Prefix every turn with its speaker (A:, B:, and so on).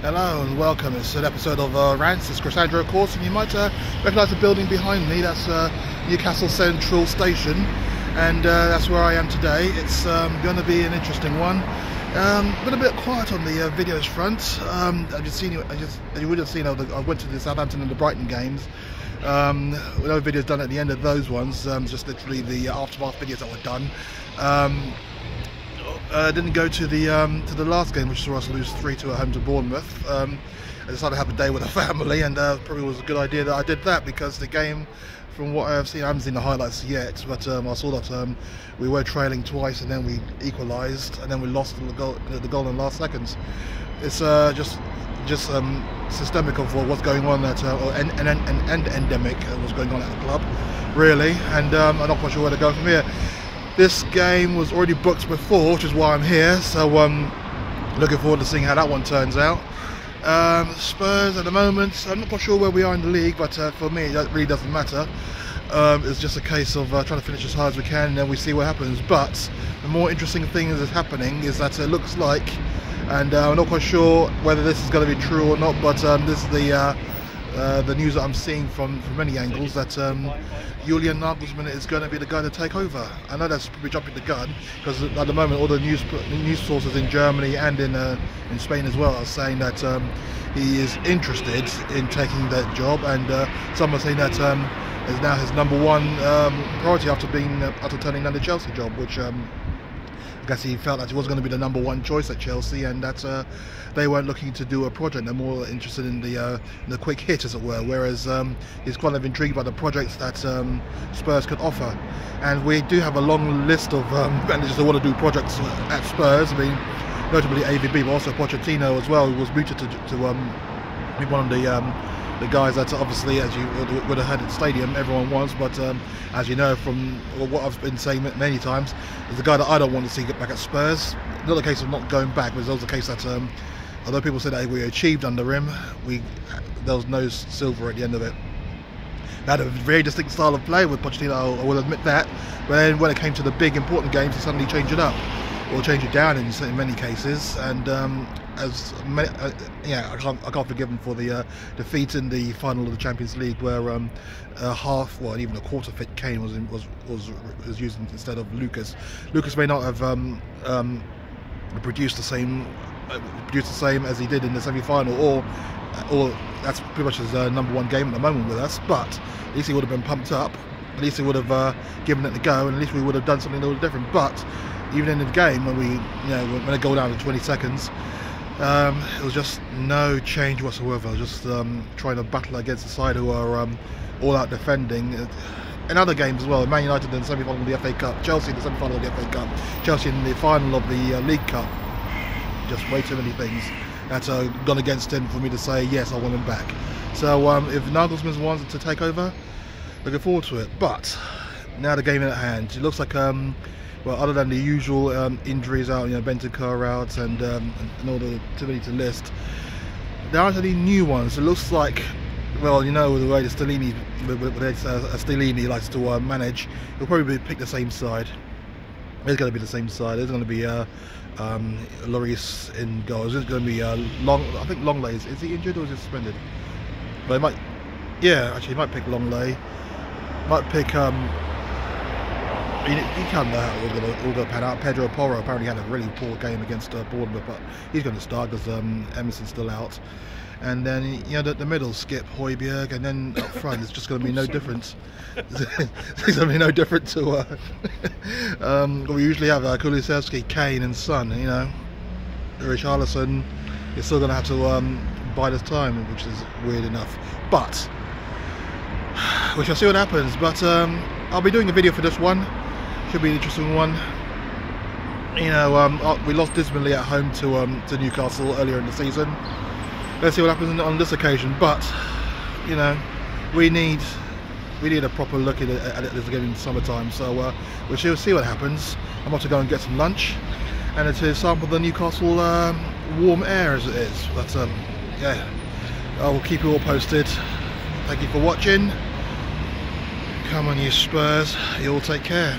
A: Hello and welcome. It's an episode of Rantz. It's Cassandra, of course, and you might recognise the building behind me. That's Newcastle Central Station, and that's where I am today. It's going to be an interesting one. Been a bit quiet on the videos front. You would have seen. I went to the Southampton and the Brighton games. No videos done at the end of those ones. Just literally the aftermath videos that were done. Didn't go to the last game, which saw us lose 3-2 at home to Bournemouth. I decided to have a day with the family, and probably was a good idea that I did that, because the game, from what I've seen, I haven't seen the highlights yet, but I saw that we were trailing twice and then we equalised and then we lost the goal in the last seconds. It's just systemic of what's going on at endemic what's going on at the club, really, and I'm not quite sure where to go from here. This game was already booked before, which is why I'm here, so looking forward to seeing how that one turns out. Spurs at the moment, I'm not quite sure where we are in the league, but for me that really doesn't matter. It's just a case of trying to finish as hard as we can, and then we see what happens. But the more interesting thing that's happening is that it looks like, and I'm not quite sure whether this is going to be true or not, but this is the news that I'm seeing from many angles, that Julian Nagelsmann is going to be the guy to take over. I know that's probably jumping the gun, because at the moment all the news sources in Germany and in Spain as well are saying that he is interested in taking that job, and some are saying that is now his number one priority after turning down the Chelsea job, which I guess he felt that he was going to be the number one choice at Chelsea, and that they weren't looking to do a project. They're more interested in the quick hit, as it were, whereas he's kind of intrigued by the projects that Spurs could offer. And we do have a long list of managers that want to do projects at Spurs. I mean, notably AVB, but also Pochettino as well, who was mooted to be one of the guys that, obviously, as you would have heard at the stadium, everyone wants, but as you know from what I've been saying many times, is the guy that I don't want to see get back at Spurs. Not a case of not going back, but it's also a case that although people said that we achieved under him, there was no silver at the end of it. They had a very distinct style of play with Pochettino, I will admit that, but then when it came to the big important games, he suddenly changed it up, or change it down in many cases, and I can't forgive him for the defeat in the final of the Champions League, where even a quarter fit Kane was used instead of Lucas. Lucas may not have produced the same as he did in the semi-final, or that's pretty much his number one game at the moment with us, but at least he would have been pumped up, at least he would have given it a go, and at least we would have done something a little different. But even in the game, when they go down to 20 seconds, it was just no change whatsoever. Just trying to battle against the side who are all out defending. In other games as well, Man United in the semi-final of the FA Cup, Chelsea in the semi-final of the FA Cup, Chelsea in the final of the League Cup. Just way too many things that gone against him for me to say yes, I want him back. So if Nagelsmann wanted to take over, looking forward to it. But now the game at hand, it looks like well, other than the usual injuries out, Bentancur out, and all the too many to list, there aren't any new ones. It looks like, well, the way the Stellini likes to manage, he'll probably pick the same side. It's going to be the same side. There's going to be Lloris in goals. There's going to be I think Longley, is he injured or is he suspended? But he might pick Longley. Might pick he can't know how it's all going to pan out. Pedro Porro apparently had a really poor game against Bournemouth, but he's going to start because Emerson's still out. And then the middle, Skip, Højbjerg, and then up front, it's just going to be no difference. It's going to be no different to we usually have Kulusevski, Kane, and Son. Richarlison is still going to have to bide his time, which is weird enough. But we shall see what happens. But I'll be doing a video for this one. Should be an interesting one. We lost dismally at home to Newcastle earlier in the season. Let's see what happens on this occasion. But we need a proper look at this game in summertime. So we shall see what happens. I'm about to go and get some lunch, and to sample the Newcastle warm air as it is. But yeah, I will keep you all posted. Thank you for watching. Come on, you Spurs. You all take care.